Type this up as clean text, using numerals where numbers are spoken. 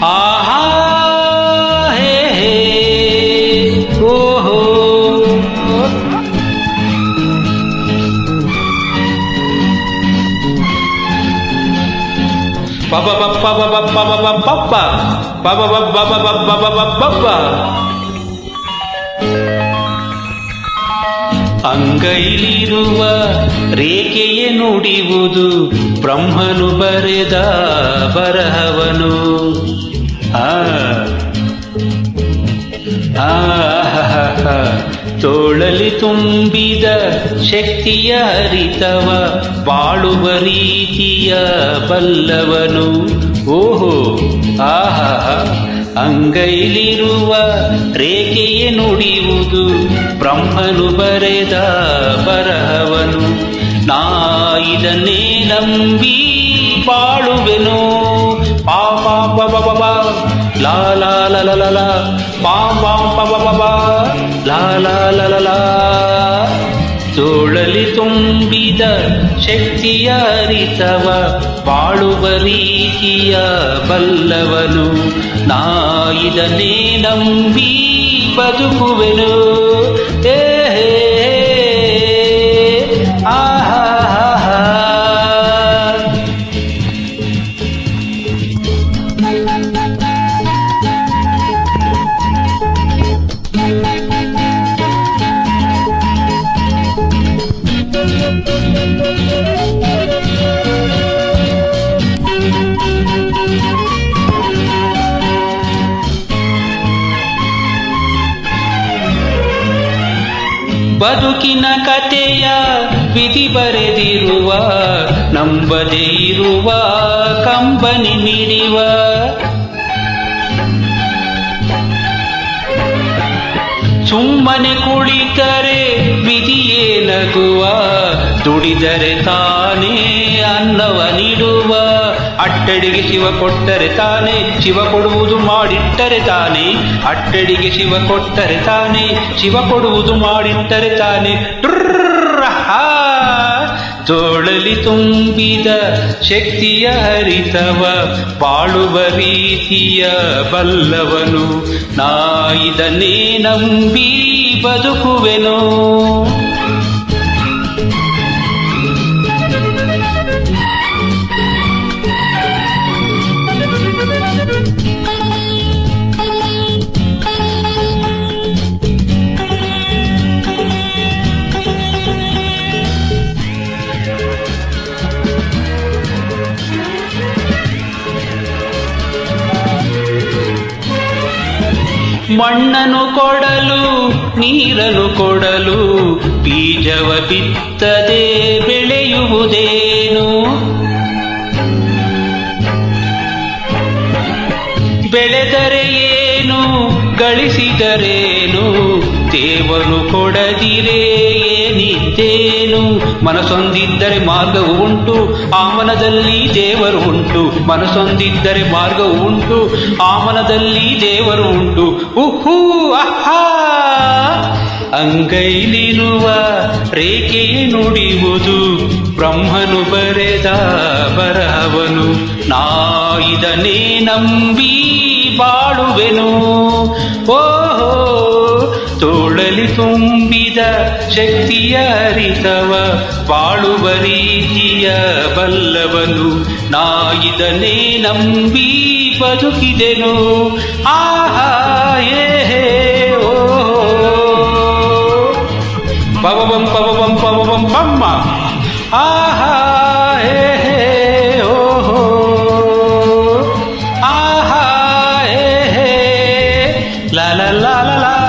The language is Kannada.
ಆಹಾ ಹೇ ಹೇ ಓಹೋ ಪಪ ಪಪ್ಪ ಪಪ ಪಪ ಪಪ್ಪ ಪಪ ಪಪ್ಪ ಅಂಗೈಲಿರುವ ರೇಖೆಯೇ ನುಡಿಯುವುದು ಬ್ರಹ್ಮನು ಬರೆದ ಬರಹವನು. ತೋಳಲಿ ತುಂಬಿದ ಶಕ್ತಿಯ ಹರಿತವ ಬಾಳುವ ರೀತಿಯ ಬಲ್ಲವನು. ಓಹೋ ಆಹಾ ಅಂಗೈಲಿರುವ ರೇಖೆಯೇ ನುಡಿಯುವುದು ಬ್ರಹ್ಮನು ಬರೆದ ಬರಹವನು. ನಾ ಇದನ್ನೇ ನಂಬಿ ಬಾಳುವೆನು. ಪಾಪ ಪಪ ಲಾ ಲಾ ಲ ಲ ಲ ಪಾಪ ಪಪ ಲಾ ಲಾ ಲ ಲ. ತೋಳಲಿ ತುಂಬಿದ ಶಕ್ತಿಯ ಅರಿತವ ಬಾಳುವ ರೀತಿಯ ಬಲ್ಲವನು. ನಾ ಇದನ್ನೇ ನಂಬಿ ಬದುಕುವೆನು. ಆಹಾ ಬದುಕಿನ ಕಥೆಯ ವಿಧಿ ಬರೆದಿರುವ ನಂಬದೇ ಇರುವ ಕಂಬನಿ ಮಿಡಿವ. ಸುಮ್ಮನೆ ಕುಳಿತರೆ ವಿಧಿಯೇ ನಗುವ. ದುಡಿದರೆ ತಾನೇ ಅನ್ನವ ನೀಡುವ. ಅಟ್ಟಡಿಗೆ ಶಿವ ಕೊಟ್ಟರೆ ತಾನೇ ಶಿವ ಕೊಡುವುದು ಮಾಡಿಟ್ಟರೆ ತಾನೇ. ಅಟ್ಟಡಿಗೆ ಶಿವ ಕೊಟ್ಟರೆ ತಾನೇ ಶಿವ ಕೊಡುವುದು ಮಾಡಿಟ್ಟರೆ ತಾನೇ. ತೋಳಲಿ ತುಂಬಿದ ಶಕ್ತಿಯ ಹರಿತವ ಬಾಳುವ ರೀತಿಯ ಬಲ್ಲವನು. ನಾ ಇದನ್ನೇ ನಂಬಿ ಬದುಕುವೆನು. ಮಣ್ಣನ್ನು ಕೊಡಲು ನೀರನ್ನು ಕೊಡಲು ಬೀಜವ ಬಿತ್ತದೆ ಬೆಳೆಯುವುದೇನು. ಬೆಳೆದರೆ ಏನು ಗಳಿಸಿದರೇನು ದೇವರು ಕೊಡದಿರೇ ಏನಿದ್ದೇನು. ಮನಸೊಂದಿದ್ದರೆ ಮಾರ್ಗವು ಉಂಟು ಆ ಮನದಲ್ಲಿ ದೇವರು ಉಂಟು. ಮನಸೊಂದಿದ್ದರೆ ಮಾರ್ಗವು ಉಂಟು ಆ ಮನದಲ್ಲಿ ದೇವರು ಉಂಟು. ಉಹೂ ಅಹಾ ಅಂಗೈಲಿರುವ ರೇಖೆಯೇ ನುಡಿಯುವುದು ಬ್ರಹ್ಮನು ಬರೆದ ಬರಹವನು. ನಾ ಇದನ್ನೇ ನಂಬಿ ಬಾಳುವೆನು. ಓಹೋ ತೋಳಲಿ ತುಂಬಿದ ಶಕ್ತಿಯ ಹರಿತವ ಬಾಳುವ ರೀತಿಯ ಬಲ್ಲವನು. ನಾ ಇದನ್ನೇ ನಂಬಿ ಬದುಕಿದೆನು. ಆಹಾ ಏ ಓಹೋ ಪವಬಂ ಪವಬಂ ಪವಬಂ ಪಮ್ಮ. ಆಹಾ ಹೇ ಓಹೋ ಆಹಾ ಹೇ ಲಾ ಲಾ ಲಾ ಲಾ.